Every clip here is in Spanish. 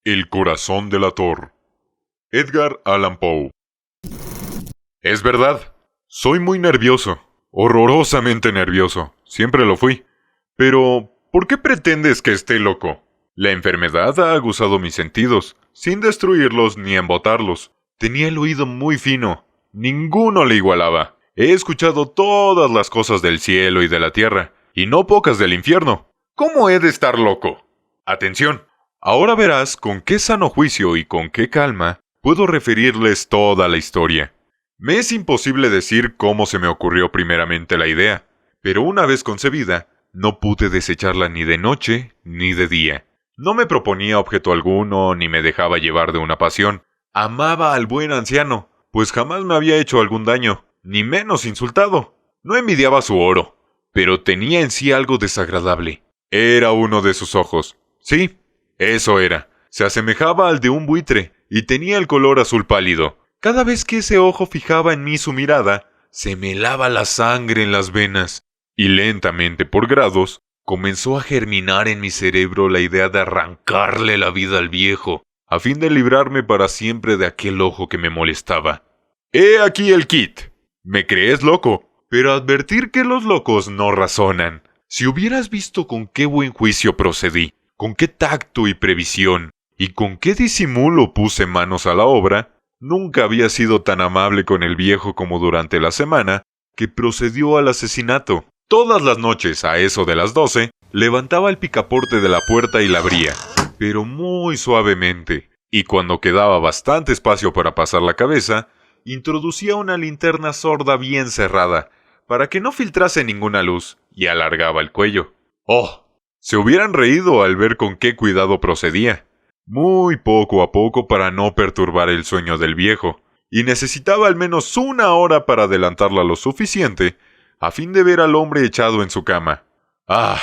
El corazón delator. Edgar Allan Poe. Es verdad, soy muy nervioso, horrorosamente nervioso, siempre lo fui. Pero, ¿por qué pretendes que esté loco? La enfermedad ha aguzado mis sentidos, sin destruirlos ni embotarlos. Tenía el oído muy fino, ninguno le igualaba. He escuchado todas las cosas del cielo y de la tierra, y no pocas del infierno. ¿Cómo he de estar loco? Atención, ahora verás con qué sano juicio y con qué calma puedo referirles toda la historia. Me es imposible decir cómo se me ocurrió primeramente la idea, pero una vez concebida, no pude desecharla ni de noche ni de día. No me proponía objeto alguno ni me dejaba llevar de una pasión. Amaba al buen anciano, pues jamás me había hecho algún daño, ni menos insultado. No envidiaba su oro, pero tenía en sí algo desagradable. Era uno de sus ojos. Sí, eso era. Se asemejaba al de un buitre y tenía el color azul pálido. Cada vez que ese ojo fijaba en mí su mirada, se me helaba la sangre en las venas. Y lentamente, por grados, comenzó a germinar en mi cerebro la idea de arrancarle la vida al viejo, a fin de librarme para siempre de aquel ojo que me molestaba. He aquí el kit. Me crees loco, pero advertir que los locos no razonan. Si hubieras visto con qué buen juicio procedí, con qué tacto y previsión, y con qué disimulo puse manos a la obra, nunca había sido tan amable con el viejo como durante la semana que procedió al asesinato. Todas las noches, a eso de las 12, levantaba el picaporte de la puerta y la abría, pero muy suavemente, y cuando quedaba bastante espacio para pasar la cabeza, introducía una linterna sorda bien cerrada, para que no filtrase ninguna luz, y alargaba el cuello. ¡Oh! Se hubieran reído al ver con qué cuidado procedía. Muy poco a poco para no perturbar el sueño del viejo, y necesitaba al menos una hora para adelantarla lo suficiente, a fin de ver al hombre echado en su cama. ¡Ah!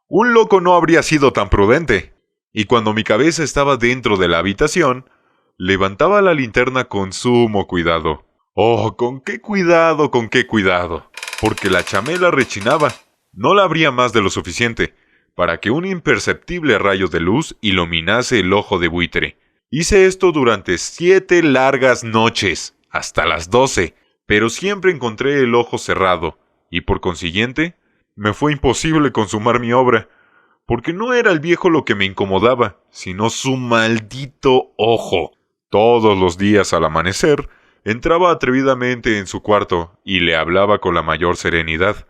Un loco no habría sido tan prudente. Y cuando mi cabeza estaba dentro de la habitación, levantaba la linterna con sumo cuidado. ¡Oh, con qué cuidado, con qué cuidado! Porque la chamela rechinaba. No la abría más de lo suficiente para que un imperceptible rayo de luz iluminase el ojo de buitre. Hice esto durante 7 largas noches, hasta las 12, pero siempre encontré el ojo cerrado, y por consiguiente, me fue imposible consumar mi obra, porque no era el viejo lo que me incomodaba, sino su maldito ojo. Todos los días al amanecer, entraba atrevidamente en su cuarto y le hablaba con la mayor serenidad,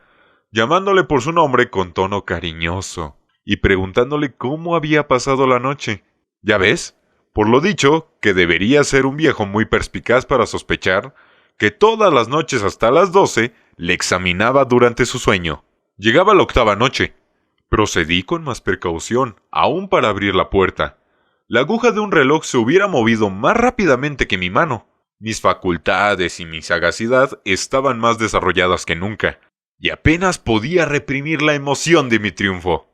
llamándole por su nombre con tono cariñoso y preguntándole cómo había pasado la noche. ¿Ya ves? Por lo dicho, que debería ser un viejo muy perspicaz para sospechar que todas las noches hasta las 12 le examinaba durante su sueño. Llegaba la 8ª noche. Procedí con más precaución, aún para abrir la puerta. La aguja de un reloj se hubiera movido más rápidamente que mi mano. Mis facultades y mi sagacidad estaban más desarrolladas que nunca, y apenas podía reprimir la emoción de mi triunfo.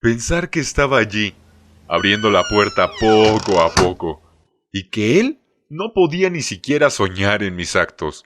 Pensar que estaba allí, abriendo la puerta poco a poco, y que él no podía ni siquiera soñar en mis actos.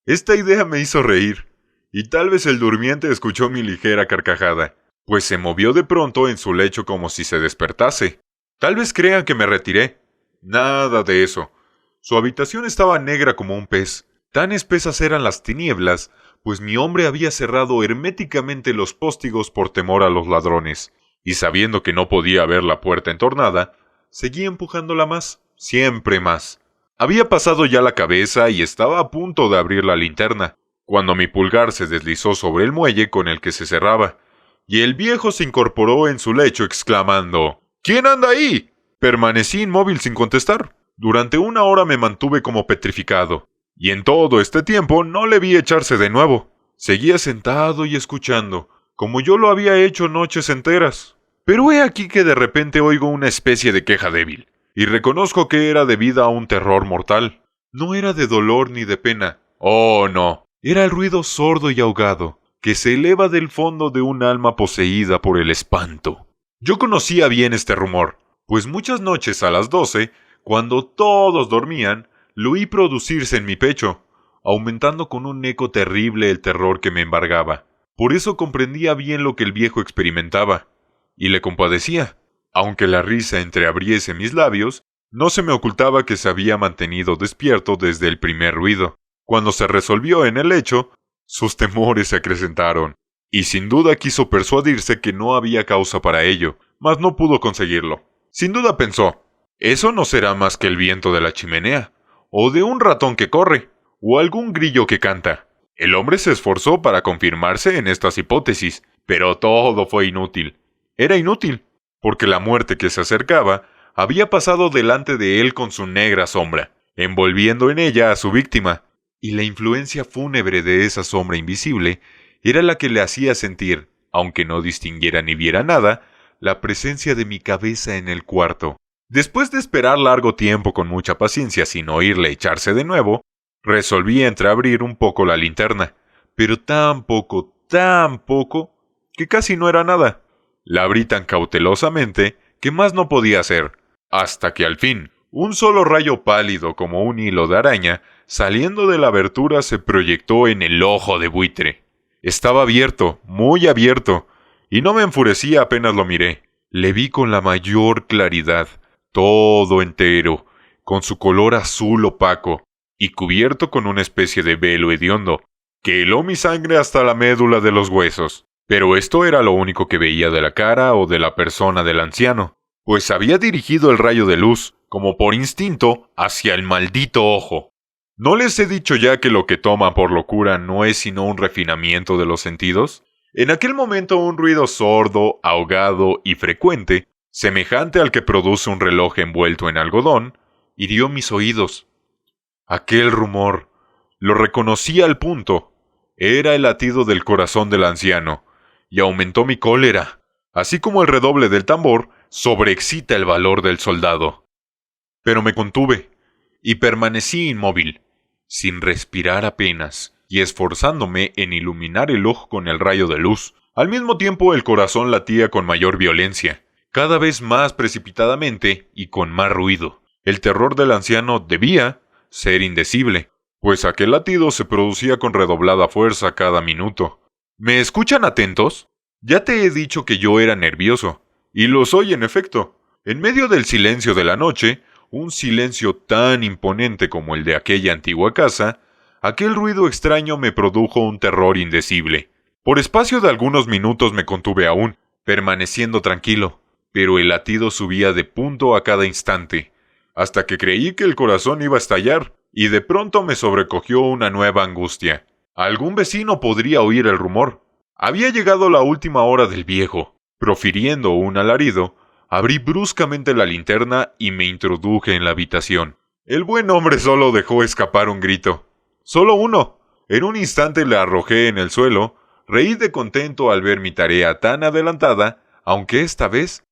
Esta idea me hizo reír, y tal vez el durmiente escuchó mi ligera carcajada, pues se movió de pronto en su lecho como si se despertase. Tal vez crean que me retiré. Nada de eso. Su habitación estaba negra como un pez. Tan espesas eran las tinieblas, pues mi hombre había cerrado herméticamente los póstigos por temor a los ladrones, y sabiendo que no podía ver la puerta entornada, seguía empujándola más, siempre más. Había pasado ya la cabeza y estaba a punto de abrir la linterna, cuando mi pulgar se deslizó sobre el muelle con el que se cerraba, y el viejo se incorporó en su lecho exclamando: «¿Quién anda ahí?». Permanecí inmóvil sin contestar. Durante 1 hora me mantuve como petrificado, y en todo este tiempo no le vi echarse de nuevo. Seguía sentado y escuchando, como yo lo había hecho noches enteras. Pero he aquí que de repente oigo una especie de queja débil, y reconozco que era debida a un terror mortal. No era de dolor ni de pena. Oh, no. Era el ruido sordo y ahogado, que se eleva del fondo de un alma poseída por el espanto. Yo conocía bien este rumor, pues muchas noches a las 12, cuando todos dormían, lo oí producirse en mi pecho, aumentando con un eco terrible el terror que me embargaba. Por eso comprendía bien lo que el viejo experimentaba, y le compadecía. Aunque la risa entreabriese mis labios, no se me ocultaba que se había mantenido despierto desde el primer ruido. Cuando se resolvió en el lecho, sus temores se acrecentaron, y sin duda quiso persuadirse que no había causa para ello, mas no pudo conseguirlo. Sin duda pensó, eso no será más que el viento de la chimenea, o de un ratón que corre, o algún grillo que canta. El hombre se esforzó para confirmarse en estas hipótesis, pero todo fue inútil. Era inútil, porque la muerte que se acercaba había pasado delante de él con su negra sombra, envolviendo en ella a su víctima, y la influencia fúnebre de esa sombra invisible era la que le hacía sentir, aunque no distinguiera ni viera nada, la presencia de mi cabeza en el cuarto. Después de esperar largo tiempo con mucha paciencia sin oírle echarse de nuevo, resolví entreabrir un poco la linterna, pero tan poco, que casi no era nada. La abrí tan cautelosamente que más no podía hacer, hasta que al fin, un solo rayo pálido como un hilo de araña, saliendo de la abertura se proyectó en el ojo de buitre. Estaba abierto, muy abierto, y no me enfurecí apenas lo miré. Le vi con la mayor claridad, todo entero, con su color azul opaco, y cubierto con una especie de velo hediondo, que heló mi sangre hasta la médula de los huesos. Pero esto era lo único que veía de la cara o de la persona del anciano, pues había dirigido el rayo de luz, como por instinto, hacia el maldito ojo. ¿No les he dicho ya que lo que toman por locura no es sino un refinamiento de los sentidos? En aquel momento un ruido sordo, ahogado y frecuente, semejante al que produce un reloj envuelto en algodón, hirió mis oídos. Aquel rumor, lo reconocí al punto, era el latido del corazón del anciano, y aumentó mi cólera, así como el redoble del tambor sobreexcita el valor del soldado. Pero me contuve, y permanecí inmóvil, sin respirar apenas, y esforzándome en iluminar el ojo con el rayo de luz. Al mismo tiempo el corazón latía con mayor violencia, cada vez más precipitadamente y con más ruido. El terror del anciano debía ser indecible, pues aquel latido se producía con redoblada fuerza cada minuto. ¿Me escuchan atentos? Ya te he dicho que yo era nervioso, y lo soy en efecto. En medio del silencio de la noche, un silencio tan imponente como el de aquella antigua casa, aquel ruido extraño me produjo un terror indecible. Por espacio de algunos minutos me contuve aún, permaneciendo tranquilo, pero el latido subía de punto a cada instante, hasta que creí que el corazón iba a estallar, y de pronto me sobrecogió una nueva angustia. Algún vecino podría oír el rumor. Había llegado la última hora del viejo. Profiriendo un alarido, abrí bruscamente la linterna y me introduje en la habitación. El buen hombre solo dejó escapar un grito. Solo uno. En un instante le arrojé en el suelo, reí de contento al ver mi tarea tan adelantada, aunque esta vez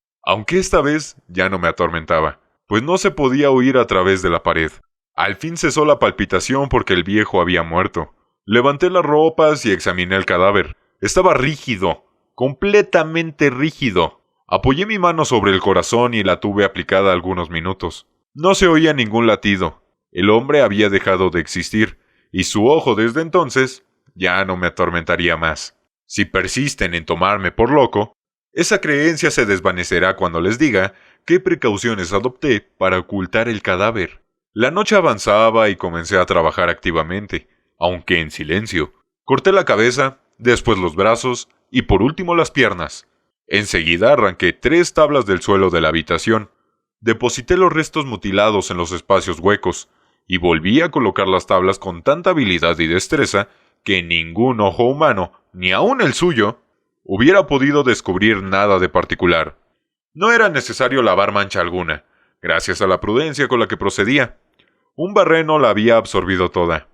ya no me atormentaba, pues no se podía oír a través de la pared. Al fin cesó la palpitación porque el viejo había muerto. Levanté las ropas y examiné el cadáver. Estaba rígido, completamente rígido. Apoyé mi mano sobre el corazón y la tuve aplicada algunos minutos. No se oía ningún latido. El hombre había dejado de existir, y su ojo desde entonces ya no me atormentaría más. Si persisten en tomarme por loco, esa creencia se desvanecerá cuando les diga qué precauciones adopté para ocultar el cadáver. La noche avanzaba y comencé a trabajar activamente, aunque en silencio. Corté la cabeza, después los brazos y por último las piernas. Enseguida arranqué 3 tablas del suelo de la habitación. Deposité los restos mutilados en los espacios huecos y volví a colocar las tablas con tanta habilidad y destreza que ningún ojo humano, ni aun el suyo, hubiera podido descubrir nada de particular. No era necesario lavar mancha alguna, gracias a la prudencia con la que procedía. Un barreno la había absorbido toda.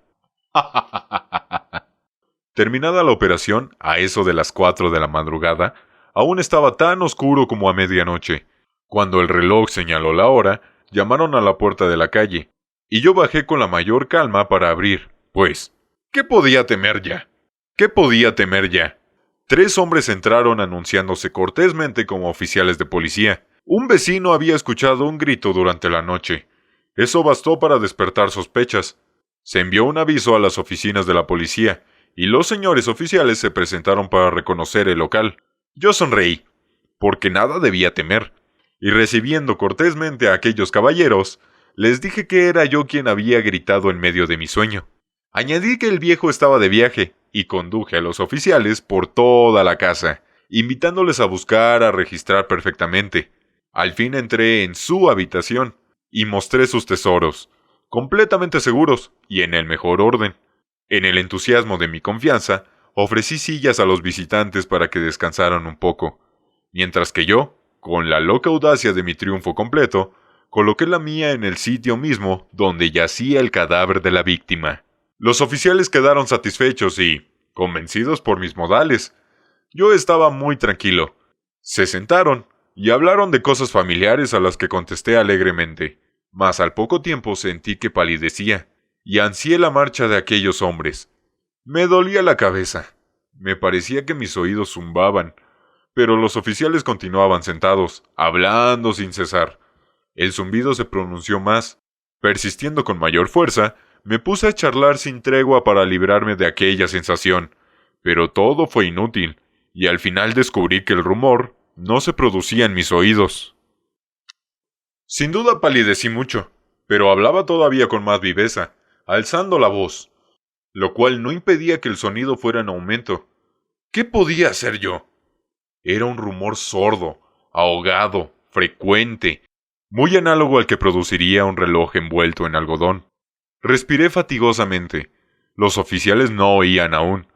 Terminada la operación, a eso de las 4 de la madrugada, aún estaba tan oscuro como a medianoche. Cuando el reloj señaló la hora, llamaron a la puerta de la calle, y yo bajé con la mayor calma para abrir, pues, ¿qué podía temer ya? 3 hombres entraron anunciándose cortésmente como oficiales de policía. Un vecino había escuchado un grito durante la noche. Eso bastó para despertar sospechas. Se envió un aviso a las oficinas de la policía, y los señores oficiales se presentaron para reconocer el local. Yo sonreí, porque nada debía temer. y recibiendo cortésmente a aquellos caballeros, les dije que era yo quien había gritado en medio de mi sueño. Añadí que el viejo estaba de viaje, y conduje a los oficiales por toda la casa, invitándoles a buscar, a registrar perfectamente. Al fin entré en su habitación, y mostré sus tesoros, completamente seguros y en el mejor orden. En el entusiasmo de mi confianza, ofrecí sillas a los visitantes para que descansaran un poco, mientras que yo, con la loca audacia de mi triunfo completo, coloqué la mía en el sitio mismo donde yacía el cadáver de la víctima. Los oficiales quedaron satisfechos y, convencidos por mis modales, yo estaba muy tranquilo. Se sentaron y hablaron de cosas familiares a las que contesté alegremente, mas al poco tiempo sentí que palidecía, y ansié la marcha de aquellos hombres. Me dolía la cabeza. Me parecía que mis oídos zumbaban, pero los oficiales continuaban sentados, hablando sin cesar. El zumbido se pronunció más. Persistiendo con mayor fuerza, me puse a charlar sin tregua para librarme de aquella sensación, pero todo fue inútil, y al final descubrí que el rumor no se producía en mis oídos. Sin duda palidecí mucho, pero hablaba todavía con más viveza, alzando la voz, lo cual no impedía que el sonido fuera en aumento. ¿Qué podía hacer yo? Era un rumor sordo, ahogado, frecuente, muy análogo al que produciría un reloj envuelto en algodón. Respiré fatigosamente. Los oficiales no oían aún.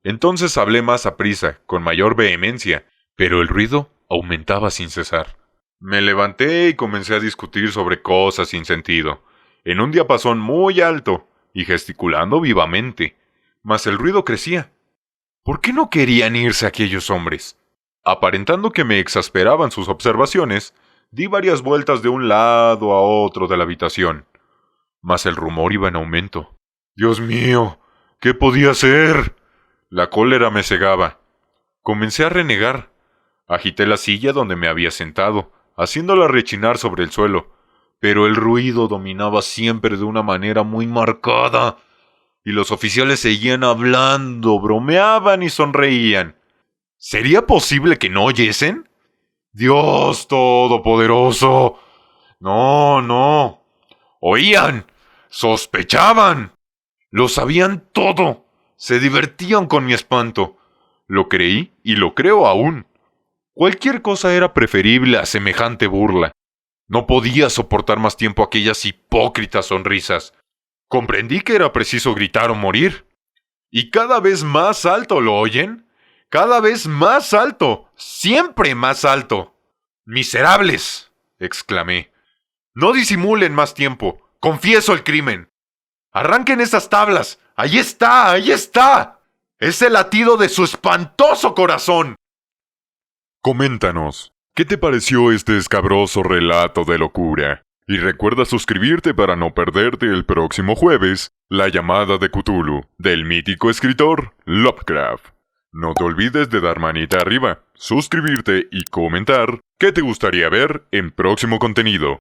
Entonces hablé más aprisa, con mayor vehemencia, pero el ruido aumentaba sin cesar. Me levanté y comencé a discutir sobre cosas sin sentido, en un diapasón muy alto, y gesticulando vivamente. Mas el ruido crecía. ¿Por qué no querían irse aquellos hombres? Aparentando que me exasperaban sus observaciones, di varias vueltas de un lado a otro de la habitación. Mas el rumor iba en aumento. ¡Dios mío! ¿Qué podía hacer? La cólera me cegaba. Comencé a renegar. Agité la silla donde me había sentado, haciéndola rechinar sobre el suelo, pero el ruido dominaba siempre de una manera muy marcada, y los oficiales seguían hablando, bromeaban y sonreían. ¿Sería posible que no oyesen? ¡Dios todopoderoso! No, no. Oían, sospechaban, lo sabían todo, se divertían con mi espanto. Lo creí y lo creo aún. Cualquier cosa era preferible a semejante burla. No podía soportar más tiempo aquellas hipócritas sonrisas. Comprendí que era preciso gritar o morir. Y cada vez más alto, ¿lo oyen? Cada vez más alto, siempre más alto. ¡Miserables!, exclamé. No disimulen más tiempo. Confieso el crimen. Arranquen esas tablas. ¡Ahí está! ¡Ahí está! Es el latido de su espantoso corazón. Coméntanos, ¿qué te pareció este escabroso relato de locura? Y recuerda suscribirte para no perderte el próximo jueves La llamada de Cthulhu, del mítico escritor Lovecraft. No te olvides de dar manita arriba, suscribirte y comentar qué te gustaría ver en próximo contenido.